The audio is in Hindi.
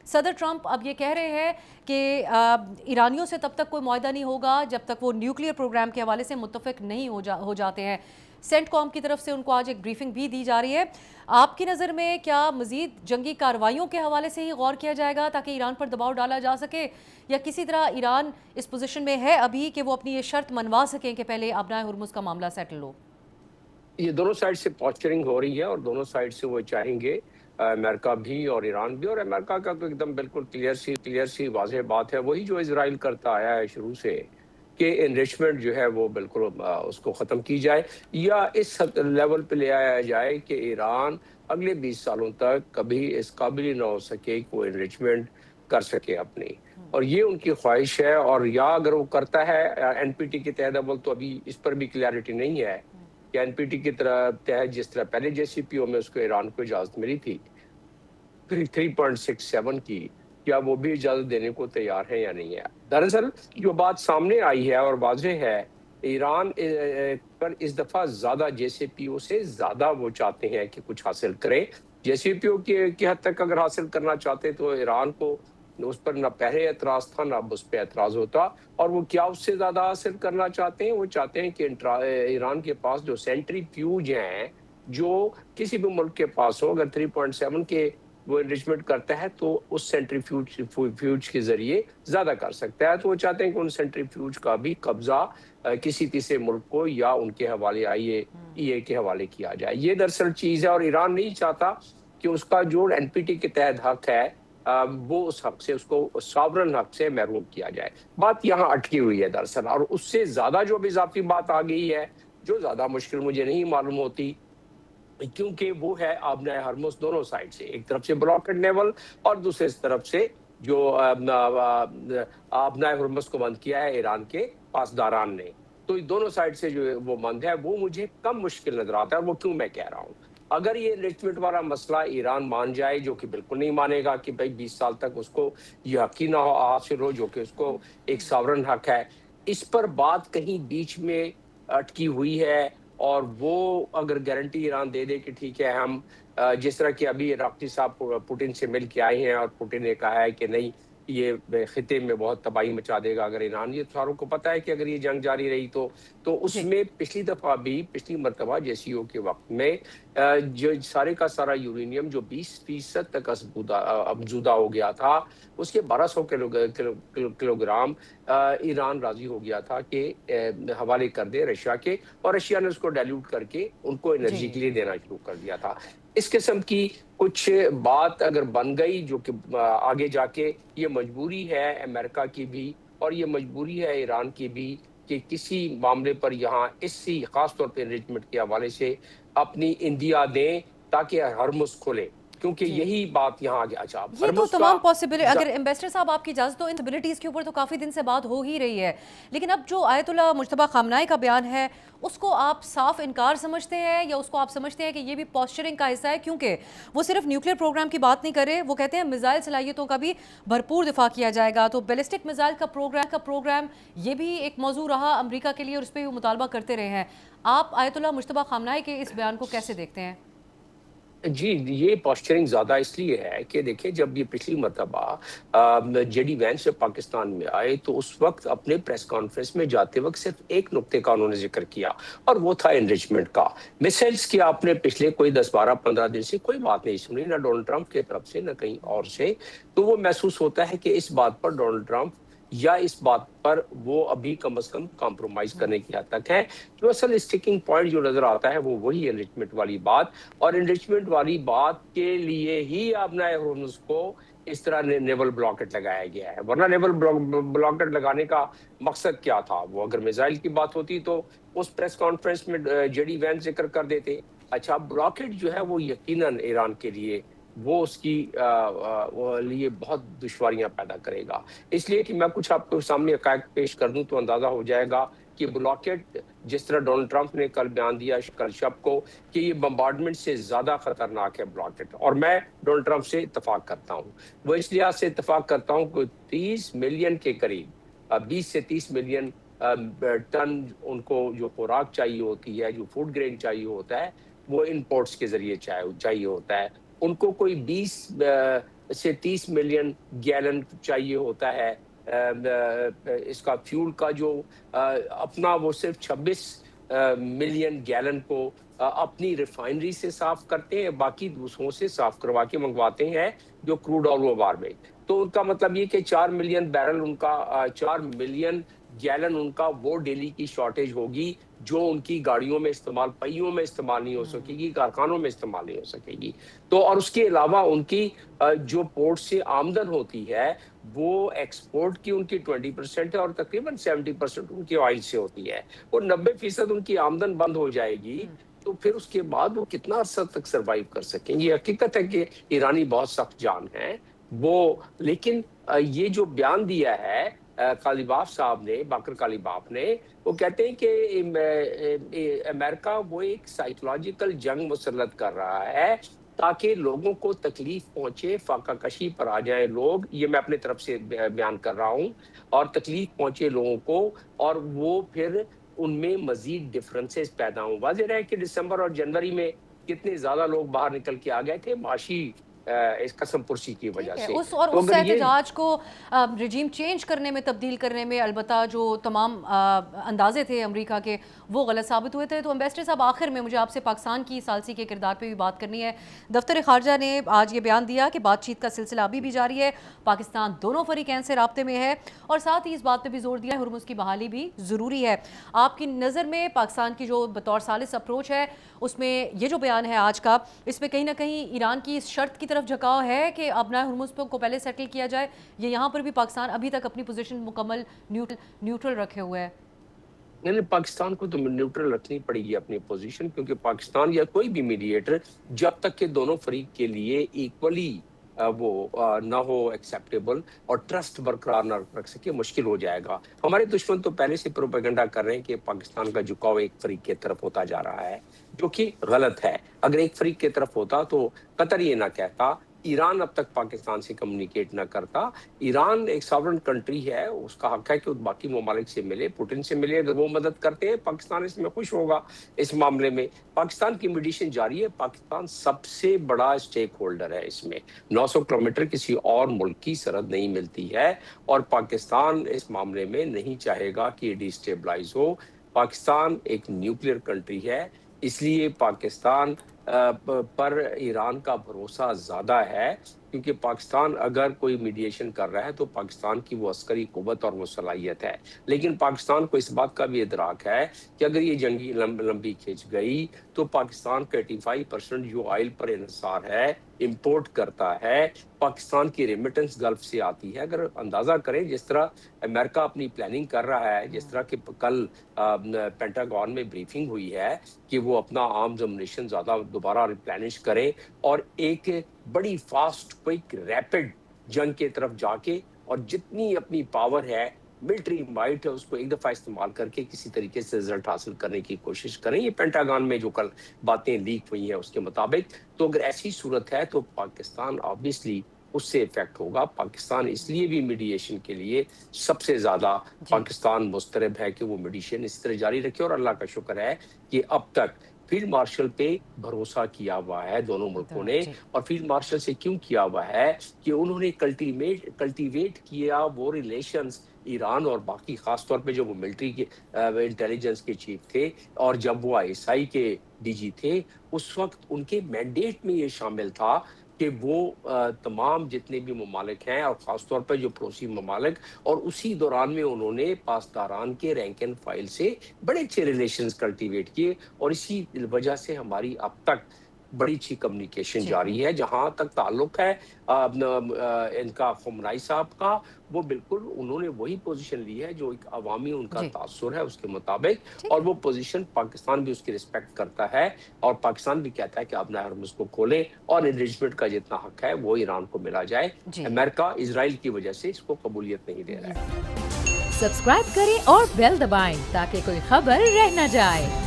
सदर ट्रंप अब ये कह रहे हैं कि ईरानियों से तब तक कोई मुआहदा नहीं होगा जब तक वो न्यूक्लियर प्रोग्राम के हवाले से मुत्तफिक नहीं हो जाते हैं। सेंटकॉम की तरफ से उनको आज एक ब्रीफिंग भी दी जा रही है। आपकी नज़र में क्या मज़ीद जंगी कार्रवाइयों के हवाले से ही गौर किया जाएगा ताकि ईरान पर दबाव डाला जा सके, या किसी तरह ईरान इस पोजीशन में है अभी कि वो अपनी ये शर्त मनवा सकें कि पहले आबनाए हुर्मुज़ का मामला सेटल हो? ये दोनों साइड से पॉस्चरिंग हो रही है और दोनों साइड से वो चाहेंगे, अमेरिका भी और ईरान भी। और अमेरिका का तो एकदम बिल्कुल क्लियर सी वाज़ेह बात है, वही जो इजराइल करता आया है शुरू से, कि एनरिचमेंट जो है वो बिल्कुल उसको ख़त्म की जाए या इस लेवल पे ले आया जाए कि ईरान अगले 20 सालों तक कभी इस काबिल ना हो सके कि वो एनरिचमेंट कर सके अपनी। और ये उनकी ख्वाहिश है। और या अगर वो करता है एनपीटी के तहत अव्वल, तो अभी इस पर भी क्लैरिटी नहीं है कि एनपीटी की तरह तहत जिस तरह पहले जेसीपीओ में उसको ईरान को इजाजत मिली थी 3.67 की, क्या वो भी इजाजत देने को तैयार है या नहीं है। दरअसल जो बात सामने आई है और वाजह है, ईरान पर इस दफा ज्यादा जेसीपीओ से ज्यादा वो चाहते हैं कि कुछ हासिल करें। जेसीपीओ की हद तक अगर हासिल करना चाहते तो ईरान को उस पर ना पहले एतराज था ना अब उस पर एतराज होता। और वो क्या उससे ज्यादा हासिल करना चाहते हैं, वो चाहते हैं कि ईरान के पास जो सेंट्रीफ्यूज हैं, जो किसी भी मुल्क के पास हो, अगर 3.7 के वो एनरिचमेंट करता है तो उस सेंट्रीफ्यूज के जरिए ज्यादा कर सकता है। तो वो चाहते हैं कि उन सेंट्रीफ्यूज का भी कब्जा किसी तीसरे मुल्क को या उनके हवाले IAEA के हवाले किया जाए। ये दरअसल चीज है। और ईरान नहीं चाहता कि उसका जो एनपीटी के तहत हक है, वो उस हक से, उसको सॉवरन हक से महरूम किया जाए। बात यहाँ अटकी हुई है दरअसल। और उससे ज्यादा जो भी इजाफी बात आ गई है, जो ज्यादा मुश्किल मुझे नहीं मालूम होती, क्योंकि वो है आबनाए हरमुज दोनों साइड से, एक तरफ से ब्लॉकेड नेवल और दूसरे तरफ से जो आबनाए हरमुज को बंद किया है ईरान के पासदारान ने। तो दोनों साइड से जो वो बंद है, वो मुझे कम मुश्किल नजर आता है। और वो क्यों मैं कह रहा हूँ, अगर ये एनरिचमेंट वाला मसला ईरान मान जाए, जो कि बिल्कुल नहीं मानेगा कि भाई 20 साल तक उसको ये हक ही ना हो हासिल हो, जो कि उसको एक सॉवरन हक है, इस पर बात कहीं बीच में अटकी हुई है। और वो अगर गारंटी ईरान दे दे कि ठीक है, हम जिस तरह की अभी इराक़ी साहब पुतिन से मिल के आए हैं और पुतिन ने कहा है कि नहीं, ये खिते में बहुत तबाही मचा देगा अगर ईरान, ये सारों को पता है कि अगर ये जंग जारी रही तो जी। उसमें पिछली मरतबा जेसीओ के वक्त में जो सारे का सारा यूरेनियम जो 20% तक अफजूदा हो गया था, उसके 1200 किलोग्राम ईरान राजी हो गया था कि हवाले कर दे रशिया के। और रशिया ने उसको डाइल्यूट करके उनको जी। एनर्जी के लिए देना शुरू कर दिया था। इस किस्म की कुछ बात अगर बन गई, जो कि आगे जाके ये मजबूरी है अमेरिका की भी और ये मजबूरी है ईरान की भी कि किसी मामले पर यहाँ इसी खासतौर पर एनरिचमेंट के हवाले से अपनी इंदिया दें ताकि हरमुज खुले, क्योंकि जी, यही बात यहाँ आगे। अच्छा, ये तो हरमुज का तमाम पॉसिबिलिटी, अगर एम्बेसडर साहब आपकी इजाज़त हो, इन पॉसिबिलिटीज़ के ऊपर तो काफ़ी दिन से बात हो ही रही है। लेकिन अब जो आयतुल्लाह मुज्तबा खामनाई का बयान है, उसको आप साफ इनकार समझते हैं या उसको आप समझते हैं कि ये भी पॉस्चरिंग का हिस्सा है? क्योंकि वो सिर्फ न्यूक्लियर प्रोग्राम की बात नहीं कर रहे, वो कहते हैं मिसाइल सलाहियतों का भी भरपूर दिफा किया जाएगा। तो बैलिस्टिक मिसाइल का प्रोग्राम ये भी एक मौजू रहा अमरीका के लिए और उस पर वो मुतालबा करते रहे हैं। आप आयतुल्लाह मुज्तबा खामनाई के इस बयान को कैसे देखते हैं? जी, ये पोस्चरिंग ज़्यादा इसलिए है कि देखिए, जब ये पिछली मर्तबा जेडी वैंस जब पाकिस्तान में आए तो उस वक्त अपने प्रेस कॉन्फ्रेंस में जाते वक्त सिर्फ एक नुक्ते का उन्होंने ज़िक्र किया, और वो था एनरिचमेंट का। मिसाइल्स की आपने पिछले कोई 10, 12, 15 दिन से कोई बात नहीं सुनी, ना डोनाल्ड ट्रंप की तरफ से, ना कहीं और से। तो वो महसूस होता है कि इस बात पर डोनाल्ड ट्रंप या इस बात पर वो अभी कम से कम कॉम्प्रोमाइज़ करने की हद तक है। जो असल स्टिकिंग पॉइंट जो नज़र आता है वो वही एनरिचमेंट वाली बात। और एनरिचमेंट वाली बात के लिए ही अपना होर्मुज को इस तरह नेवल ब्लॉकेट लगाया गया है। वरना नेवल ब्लॉकेट लगाने का मकसद क्या था? वो अगर मिसाइल की बात होती तो उस प्रेस कॉन्फ्रेंस में जेडी वैंस जिक्र कर देते। अच्छा, ब्लॉकेट जो है वो यकीनन ईरान के लिए वो उसकी वो लिए बहुत दुश्वारियां पैदा करेगा। इसलिए कि मैं कुछ आपको सामने हकायक पेश कर दूं तो अंदाजा हो जाएगा कि ब्लॉकेट, जिस तरह डोनाल्ड ट्रंप ने कल बयान दिया कल शब को कि ये बम्बार्डमेंट से ज्यादा खतरनाक है ब्लॉकेट, और मैं डोनाल्ड ट्रंप से इतफाक करता हूँ। वो इस लिहाज से इतफाक करता हूँ कि 30 मिलियन के करीब, 20 से 30 मिलियन टन उनको जो खुराक चाहिए होती है, जो फूड ग्रेन चाहिए होता है, वो इम्पोर्ट्स के जरिए चाहिए होता है। उनको कोई 20 से 30 मिलियन गैलन चाहिए होता है इसका फ्यूल का, जो अपना वो सिर्फ 26 मिलियन गैलन को अपनी रिफाइनरी से साफ करते हैं, बाकी दूसरों से साफ करवा के मंगवाते हैं जो क्रूड ऑयल बार में। तो उनका मतलब ये कि 4 मिलियन बैरल उनका 4 मिलियन गैलन उनका वो डेली की शॉर्टेज होगी, जो उनकी गाड़ियों में इस्तेमाल, पहियों में इस्तेमाल नहीं हो सकेगी, कारखानों में इस्तेमाल नहीं हो सकेगी। तो और उसके अलावा उनकी जो पोर्ट से आमदन होती है वो एक्सपोर्ट की उनकी 20% है और तकरीबन 70% उनकी ऑयल से होती है। और 90% उनकी आमदन बंद हो जाएगी, तो फिर उसके बाद वो कितना अर्सा तक सरवाइव कर सकेंगे। हकीकत है कि ईरानी बहुत सख्त जान है वो, लेकिन ये जो बयान दिया है कालीबाफ साहब ने, बाकर कालीबाफ ने, वो कहते हैं कि अमेरिका वो एक साइकोलॉजिकल जंग मुसल्लत कर रहा है ताकि लोगों को तकलीफ पहुंचे, फाका कशी पर आ जाए लोग, ये मैं अपने तरफ से बयान कर रहा हूँ, और तकलीफ पहुंचे लोगों को और वो फिर उनमें मजीद डिफरेंसेस पैदा हों। वाज़ेह है कि दिसंबर और जनवरी में कितने ज्यादा लोग बाहर निकल के आ गए थे माशी इस कसम पुरसी की वजह से। उस एहतजाज को रिजीम चेंज करने में, तब्दील करने में अलबत्ता जो तमाम अंदाजे थे अमेरिका के वो गलत साबित हुए थे। तो एम्बेसडर साहब, आखिर में मुझे आपसे पाकिस्तान की सालसी के किरदार पे भी बात करनी है। दफ्तर खारजा ने आज ये बयान दिया कि बातचीत का सिलसिला अभी भी जारी है, पाकिस्तान दोनों फरीकैन से राब्ते में है और साथ ही इस बात पर भी जोर दिया हुर्मुज़ की बहाली भी ज़रूरी है। आपकी नज़र में पाकिस्तान की जो बतौर सालिस अप्रोच है उसमें ये जो बयान है आज का, इसमें कहीं ना कहीं ईरान की इस शर्त की तरफ झुकाव है कि अपना हुर्मुज़ को पहले सेटल किया जाए, ये यहाँ पर भी पाकिस्तान अभी तक अपनी पोजीशन मुकम्मल न्यूट्रल रखे हुए है? नहीं, पाकिस्तान को तो न्यूट्रल रखनी पड़ेगी अपनी पोजीशन, क्योंकि पाकिस्तान या कोई भी मीडिएटर जब तक के दोनों फरीक के लिए इक्वली वो ना हो एक्सेप्टेबल और ट्रस्ट बरकरार ना रख सके, मुश्किल हो जाएगा। हमारे दुश्मन तो पहले से प्रोपेगेंडा कर रहे हैं कि पाकिस्तान का झुकाव एक फरीक की तरफ होता जा रहा है, जो कि गलत है। अगर एक फरीक की तरफ होता तो कतर ये ना कहता, ईरान अब तक पाकिस्तान से कम्युनिकेट ना करता। ईरान एक सॉवरेन कंट्री है, उसका हक है कि बाकी ममालिक से मिले, पुतिन से मिले। अगर वो मदद करते हैं, पाकिस्तान इसमें खुश होगा। इस मामले में पाकिस्तान की मीडिएशन जारी है, पाकिस्तान सबसे बड़ा स्टेक होल्डर है इसमें। 900 किलोमीटर किसी और मुल्क की सरहद नहीं मिलती है और पाकिस्तान इस मामले में नहीं चाहेगा कि डिस्टेबलाइज हो। पाकिस्तान एक न्यूक्लियर कंट्री है, इसलिए पाकिस्तान पर ईरान का भरोसा ज्यादा है, क्योंकि पाकिस्तान अगर कोई मीडिएशन कर रहा है तो पाकिस्तान की वो अस्करी कुव्वत और वो सलाहियत है। लेकिन पाकिस्तान को इस बात का भी इदराक है कि अगर ये जंगी लंबी खिंच गई तो पाकिस्तान का 85% जो ऑयल पर इन्हिसार है, इंपोर्ट करता है, पाकिस्तान की रेमिटेंस गल्फ से आती है। अगर अंदाजा करें जिस तरह अमेरिका अपनी प्लानिंग कर रहा है, जिस तरह की कल पेंटागन में ब्रीफिंग हुई है कि वो अपना आर्म्स अम्युनिशन ज्यादा दोबारा रिप्लेनिश करें और एक बड़ी फास्ट क्विक रैपिड जंग के तरफ जाके और जितनी अपनी पावर है, मिलिट्री माइट है, उसको एक दफा इस्तेमाल करके किसी तरीके से रिजल्ट हासिल करने की कोशिश करें। ये पेंटागन में जो कल बातें लीक हुई हैं उसके मुताबिक। तो अगर ऐसी सूरत है तो पाकिस्तान ऑब्वियसली उससे इफेक्ट होगा। पाकिस्तान इसलिए भी मीडिएशन के लिए सबसे ज्यादा पाकिस्तान मुस्तरब है कि वो मीडिएशन इस तरह जारी रखे। और अल्लाह का शुक्र है कि अब तक फील्ड मार्शल पे भरोसा किया हुआ है दोनों मुल्कों ने। और फील्ड मार्शल से क्यों किया हुआ है कि उन्होंने कल्टीवेट किया वो रिलेशंस ईरान और बाकी, खासतौर पे जो वो मिलिट्री के इंटेलिजेंस के चीफ थे और जब वो ISI के DG थे, उस वक्त उनके मैंडेट में ये शामिल था कि वो तमाम जितने भी ममालिक हैं और ख़ासतौर पर जो पड़ोसी ममालिक, और उसी दौरान में उन्होंने पासदारान के रैंक एंड फाइल से बड़े अच्छे रिलेशंस कल्टीवेट किए। और इसी वजह से हमारी अब तक बड़ी अच्छी कम्युनिकेशन जारी है। जहां तक ताल्लुक है इनका खुमनाई साहब का, वो बिल्कुल उन्होंने वही पोजीशन ली है जो एक अवामी उनका तासुर है उसके मुताबिक, और वो पोजीशन पाकिस्तान भी उसकी रिस्पेक्ट करता है और पाकिस्तान भी कहता है कि अपना हुर्मुज़ को खोले और एनरिचमेंट का जितना हक है वो ईरान को मिला जाए। अमेरिका इजराइल की वजह से इसको कबूलियत नहीं दे रहा है। सब्सक्राइब करें और बेल दबाएं ताकि कोई खबर रह न जाए।